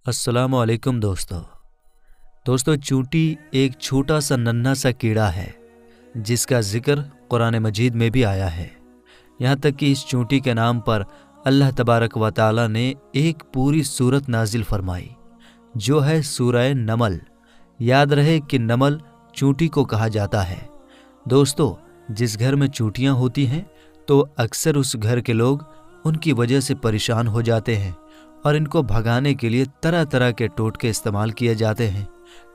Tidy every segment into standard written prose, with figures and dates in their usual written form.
अस्सलामु अलैकुम दोस्तों चूंटी एक छोटा सा नन्हा सा कीड़ा है जिसका जिक्र कुरान मजीद में भी आया है। यहाँ तक कि इस चूंटी के नाम पर अल्लाह तबारक व ताला ने एक पूरी सूरत नाजिल फरमाई जो है सूरह नमल। याद रहे कि नमल चूंटी को कहा जाता है। दोस्तों, जिस घर में चूंटियाँ होती हैं तो अक्सर उस घर के लोग उनकी वजह से परेशान हो जाते हैं और इनको भगाने के लिए तरह तरह के टोटके इस्तेमाल किए जाते हैं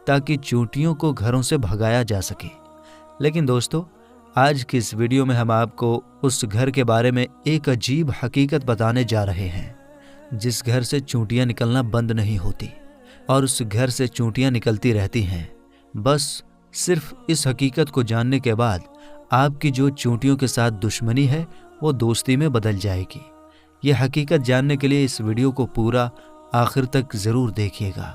ताकि चूंटियों को घरों से भगाया जा सके। लेकिन दोस्तों, आज की इस वीडियो में हम आपको उस घर के बारे में एक अजीब हकीकत बताने जा रहे हैं जिस घर से चूंटियाँ निकलना बंद नहीं होती और उस घर से चूंटियाँ निकलती रहती हैं। बस सिर्फ इस हकीकत को जानने के बाद आपकी जो चूंटियों के साथ दुश्मनी है वो दोस्ती में बदल जाएगी। ये हकीकत जानने के लिए इस वीडियो को पूरा आखिर तक ज़रूर देखिएगा।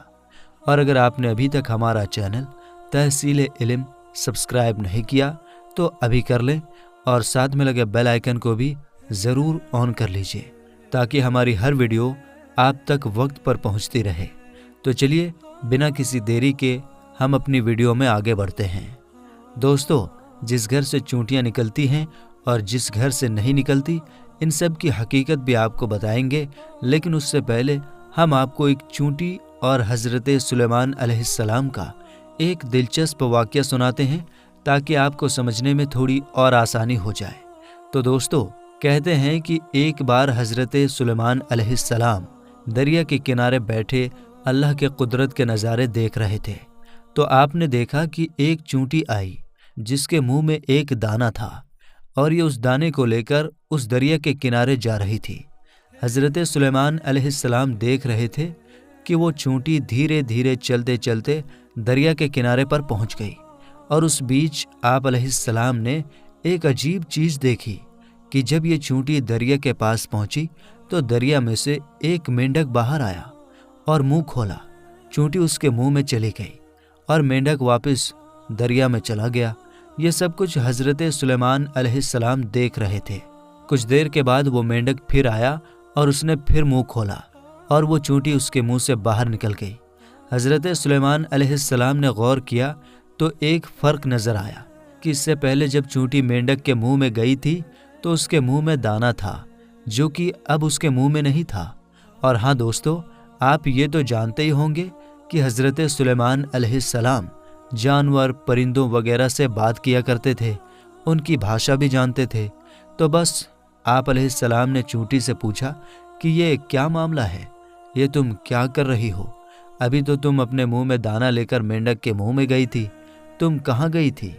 और अगर आपने अभी तक हमारा चैनल तहसील इल्म सब्सक्राइब नहीं किया तो अभी कर लें और साथ में लगे बेल आइकन को भी ज़रूर ऑन कर लीजिए ताकि हमारी हर वीडियो आप तक वक्त पर पहुंचती रहे। तो चलिए बिना किसी देरी के हम अपनी वीडियो में आगे बढ़ते हैं। दोस्तों, जिस घर से चूंटियाँ निकलती हैं और जिस घर से नहीं निकलती, इन सब की हकीकत भी आपको बताएंगे। लेकिन उससे पहले हम आपको एक चूंटी और हज़रत सुलेमान अलैहिस्सलाम का एक दिलचस्प वाक़या सुनाते हैं ताकि आपको समझने में थोड़ी और आसानी हो जाए। तो दोस्तों, कहते हैं कि एक बार हज़रत सुलेमान अलैहिस्सलाम दरिया के किनारे बैठे अल्लाह के कुदरत के नज़ारे देख रहे थे तो आपने देखा कि एक चूंटी आई जिसके मुंह में एक दाना था और ये उस दाने को लेकर उस दरिया के किनारे जा रही थी। हज़रत सुलेमान अलैहिस्सलाम देख रहे थे कि वो चूंटी धीरे धीरे चलते चलते दरिया के किनारे पर पहुंच गई और उस बीच आप अलैहिस्सलाम ने एक अजीब चीज़ देखी कि जब ये चूंटी दरिया के पास पहुंची तो दरिया में से एक मेंढक बाहर आया और मुंह खोला। चूंटी उसके मुंह में चली गई और मेंढक वापस दरिया में चला गया। ये सब कुछ हज़रत सुलेमान अलैहिस्सलाम देख रहे थे। कुछ देर के बाद वो मेंढक फिर आया और उसने फिर मुंह खोला और वो चूंटी उसके मुंह से बाहर निकल गई। हज़रत सुलेमान अलैहिस्सलाम ने गौर किया तो एक फ़र्क नज़र आया कि इससे पहले जब चूंटी मेंढक के मुंह में गई थी तो उसके मुंह में दाना था जो कि अब उसके मुंह में नहीं था। और हाँ दोस्तों, आप ये तो जानते ही होंगे कि हज़रत सुलेमान अलैहिस्सलाम जानवर परिंदों वगैरह से बात किया करते थे, उनकी भाषा भी जानते थे। तो बस आप अलैहिस्सलाम ने चूंटी से पूछा कि ये क्या मामला है, ये तुम क्या कर रही हो? अभी तो तुम अपने मुंह में दाना लेकर मेंढक के मुंह में गई थी, तुम कहाँ गई थी?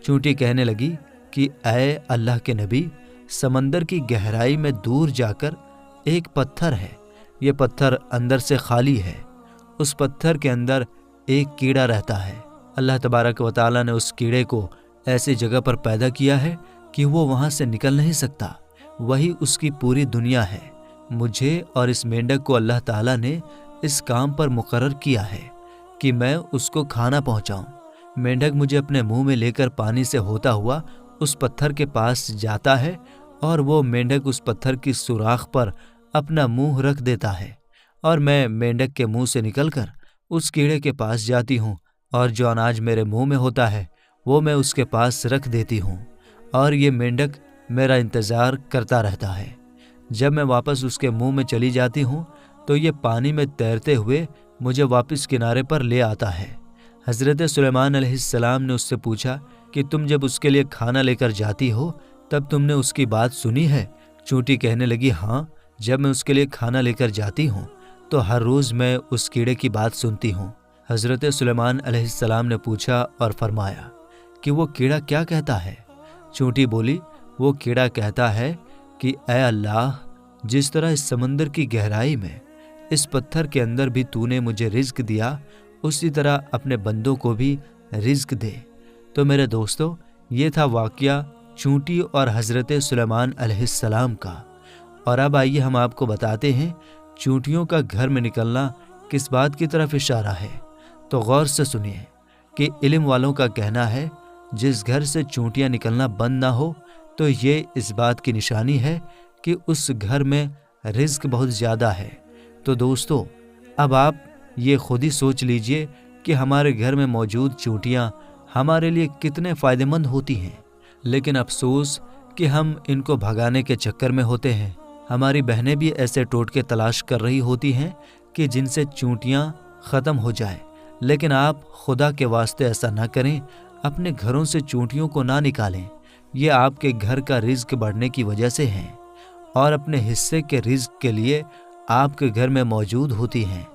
चूंटी कहने लगी कि ऐ अल्लाह के नबी, समंदर की गहराई में दूर जाकर एक पत्थर है, ये पत्थर अंदर से खाली है, उस पत्थर के अंदर एक कीड़ा रहता है। अल्लाह तबारक व ताला ने उस कीड़े को ऐसी जगह पर पैदा किया है कि वो वहाँ से निकल नहीं सकता, वही उसकी पूरी दुनिया है। मुझे और इस मेंढक को अल्लाह ताला ने इस काम पर मुकर्रर किया है कि मैं उसको खाना पहुँचाऊँ। मेंढक मुझे अपने मुंह में लेकर पानी से होता हुआ उस पत्थर के पास जाता है और वो मेंढक उस पत्थर की सुराख पर अपना मुंह रख देता है और मैं मेंढक के मुंह से निकलकर उस कीड़े के पास जाती हूँ और जो अनाज मेरे मुंह में होता है वो मैं उसके पास रख देती हूँ और ये मेंढक मेरा इंतज़ार करता रहता है। जब मैं वापस उसके मुंह में चली जाती हूँ तो ये पानी में तैरते हुए मुझे वापस किनारे पर ले आता है। हज़रत सुलेमान अलैहिस्सलाम ने उससे पूछा कि तुम जब उसके लिए खाना लेकर जाती हो तब तुमने उसकी बात सुनी है? चूंटी कहने लगी, हाँ, जब मैं उसके लिए खाना लेकर जाती हूँ तो हर रोज़ मैं उस कीड़े की बात सुनती हूँ। हज़रत सुलेमान अलैहिस्सलाम ने पूछा और फरमाया कि वो कीड़ा क्या कहता है? चूंटी बोली, वो कीड़ा कहता है कि ऐ अल्लाह, जिस तरह इस समंदर की गहराई में इस पत्थर के अंदर भी तूने मुझे रिज़्क दिया, उसी तरह अपने बंदों को भी रिज़्क दे। तो मेरे दोस्तों, ये था वाक़या चूंटी और हज़रत सुलेमान अलैहिस्सलाम का। और अब आइए हम आपको बताते हैं चूंटियों का घर में निकलना किस बात की तरफ इशारा है। तो गौर से सुनिए कि इल्म वालों का कहना है जिस घर से चूंटियाँ निकलना बंद ना हो तो ये इस बात की निशानी है कि उस घर में रिज़्क बहुत ज़्यादा है। तो दोस्तों, अब आप ये खुद ही सोच लीजिए कि हमारे घर में मौजूद चूंटियाँ हमारे लिए कितने फ़ायदेमंद होती हैं, लेकिन अफसोस कि हम इनको भगाने के चक्कर में होते हैं। हमारी बहनें भी ऐसे टोटके तलाश कर रही होती हैं कि जिनसे चूंटियाँ ख़त्म हो जाए, लेकिन आप खुदा के वास्ते ऐसा ना करें। अपने घरों से चूंटियों को ना निकालें। ये आपके घर का रिज्क बढ़ने की वजह से हैं और अपने हिस्से के रिज्क के लिए आपके घर में मौजूद होती हैं।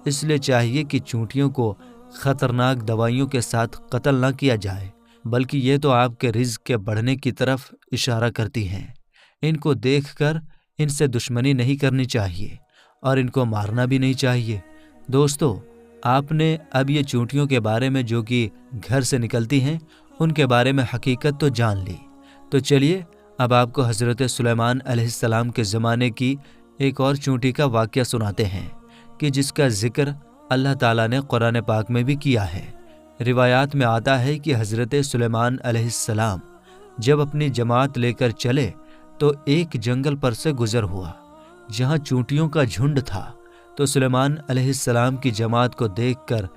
इसलिए चाहिए कि चूंटियों को ख़तरनाक दवाइयों के साथ कत्ल ना किया जाए, बल्कि ये तो आपके रिज्क के बढ़ने की तरफ इशारा करती हैं। इनको देखकर इनसे दुश्मनी नहीं करनी चाहिए और इनको मारना भी नहीं चाहिए। दोस्तों, आपने अब ये चूंटियों के बारे में जो कि घर से निकलती हैं उनके बारे में हकीकत तो जान ली। तो चलिए अब आपको हज़रत सुलेमान अलैहिस्सलाम के ज़माने की एक और चूंटी का वाक़या सुनाते हैं कि जिसका ज़िक्र अल्लाह ताला ने कुरान पाक में भी किया है। रिवायात में आता है कि हज़रत सुलेमान अलैहिस्सलाम जब अपनी जमात लेकर चले तो एक जंगल पर से गुज़र हुआ जहाँ चूंटियों का झुंड था। तो सुलेमान अलैहिस्सलाम की जमात को देखकर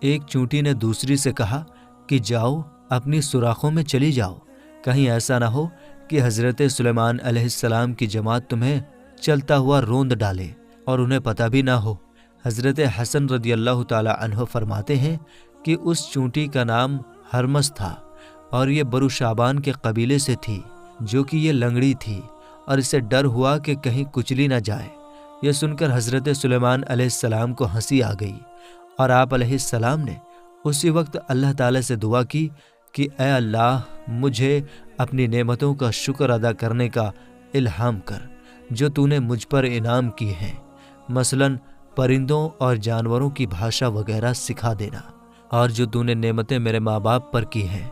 एक चूंटी ने दूसरी से कहा कि जाओ अपनी सुराखों में चली जाओ, कहीं ऐसा ना हो कि हज़रत सुलेमान अलैहिस्सलाम की जमात तुम्हें चलता हुआ रोंद डाले और उन्हें पता भी ना हो। हज़रत हसन रदियल्लाहु ताला अन्हु फरमाते हैं कि उस चूंटी का नाम हरमस था और ये बरू शाबान के कबीले से थी, जो कि ये लंगड़ी थी और इसे डर हुआ कि कहीं कुचली ना जाए। यह सुनकर हज़रत सुलेमान अलैहिस्सलाम को हंसी आ गई और आप अलैहिस्सलाम ने उसी वक्त अल्लाह ताला से दुआ की कि ऐ अल्लाह, मुझे अपनी नेमतों का शुक्र अदा करने का इल्हाम कर जो तूने मुझ पर इनाम की हैं, मसलन परिंदों और जानवरों की भाषा वगैरह सिखा देना, और जो तूने नेमतें मेरे माँ बाप पर की हैं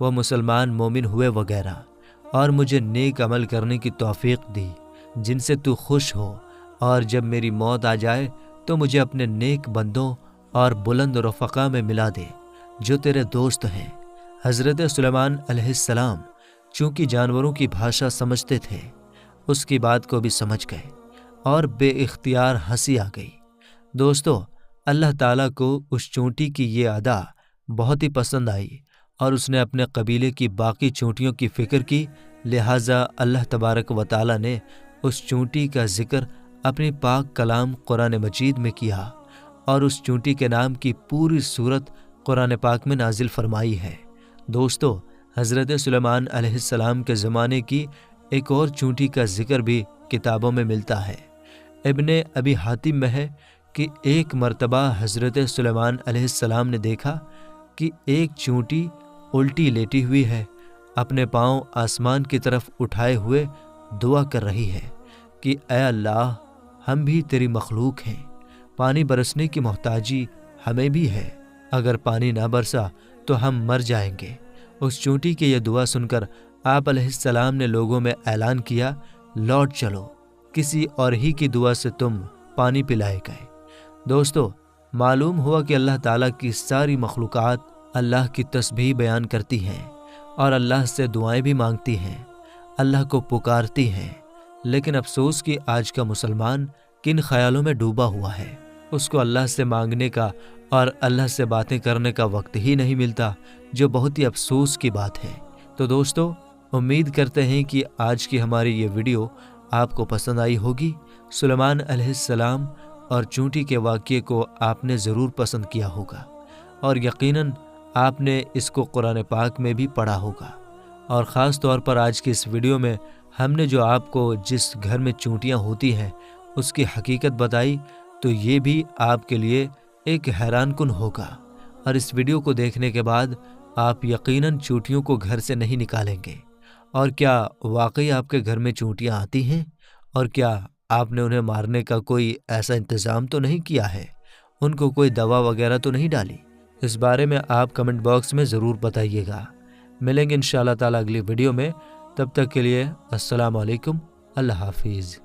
वह मुसलमान मोमिन हुए वगैरह, और मुझे नेक अमल करने की तौफीक दी जिनसे तू खुश हो, और जब मेरी मौत आ जाए तो मुझे अपने नेक बंदों और बुलंद रफ़क़ा में मिला दे जो तेरे दोस्त हैं। हज़रत सुलेमान अलैहिस्सलाम चूँकि जानवरों की भाषा समझते थे, उसकी बात को भी समझ गए और बेइख्तियार हंसी आ गई। दोस्तों, अल्लाह ताला को उस चूंटी की ये अदा बहुत ही पसंद आई और उसने अपने कबीले की बाकी चूंटियों की फ़िक्र की। लिहाजा अल्लाह तबारक व ताला ने उस चूंटी का ज़िक्र अपनी पाक कलाम कुरान मजीद में किया और उस चूंटी के नाम की पूरी सूरत कुरान पाक में नाजिल फरमाई है। दोस्तों, हज़रत सुलेमान अलैहिस्सलाम के ज़माने की एक और चूंटी का ज़िक्र भी किताबों में मिलता है। इब्ने अबी हातिम में है कि एक मर्तबा हज़रत सुलेमान अलैहिस्सलाम ने देखा कि एक चूंटी उल्टी लेटी हुई है, अपने पाँव आसमान की तरफ उठाए हुए दुआ कर रही है कि ऐ अल्लाह, हम भी तेरी मखलूक हैं, पानी बरसने की मोहताजी हमें भी है, अगर पानी ना बरसा तो हम मर जाएंगे। उस चूंटी की यह दुआ सुनकर आप अलैहिस्सलाम ने लोगों में ऐलान किया, लौट चलो, किसी और ही की दुआ से तुम पानी पिलाए गए। दोस्तों, मालूम हुआ कि अल्लाह ताला की सारी मखलूक़ात अल्लाह की तस्बीह बयान करती हैं और अल्लाह से दुआएं भी मांगती हैं, अल्लाह को पुकारती हैं, लेकिन अफसोस कि आज का मुसलमान किन ख्यालों में डूबा हुआ है। उसको अल्लाह से मांगने का और अल्लाह से बातें करने का वक्त ही नहीं मिलता, जो बहुत ही अफसोस की बात है। तो दोस्तों, उम्मीद करते हैं कि आज की हमारी ये वीडियो आपको पसंद आई होगी। सुलेमान अलैहिस्सलाम और चूंटी के वाक़ये को आपने ज़रूर पसंद किया होगा और यकीनन आपने इसको कुरान पाक में भी पढ़ा होगा। और ख़ास तौर पर आज की इस वीडियो में हमने जो आपको जिस घर में चूंटियाँ होती हैं उसकी हकीकत बताई, तो ये भी आपके लिए एक हैरानकुन होगा। और इस वीडियो को देखने के बाद आप यकीनन चूंटियों को घर से नहीं निकालेंगे। और क्या वाकई आपके घर में चूंटियाँ आती हैं? और क्या आपने उन्हें मारने का कोई ऐसा इंतज़ाम तो नहीं किया है? उनको कोई दवा वगैरह तो नहीं डाली? इस बारे में आप कमेंट बॉक्स में ज़रूर बताइएगा। मिलेंगे इंशाअल्लाह ताला अगली वीडियो में। तब तक के लिए अस्सलाम वालेकुम, अल्लाह हाफिज़।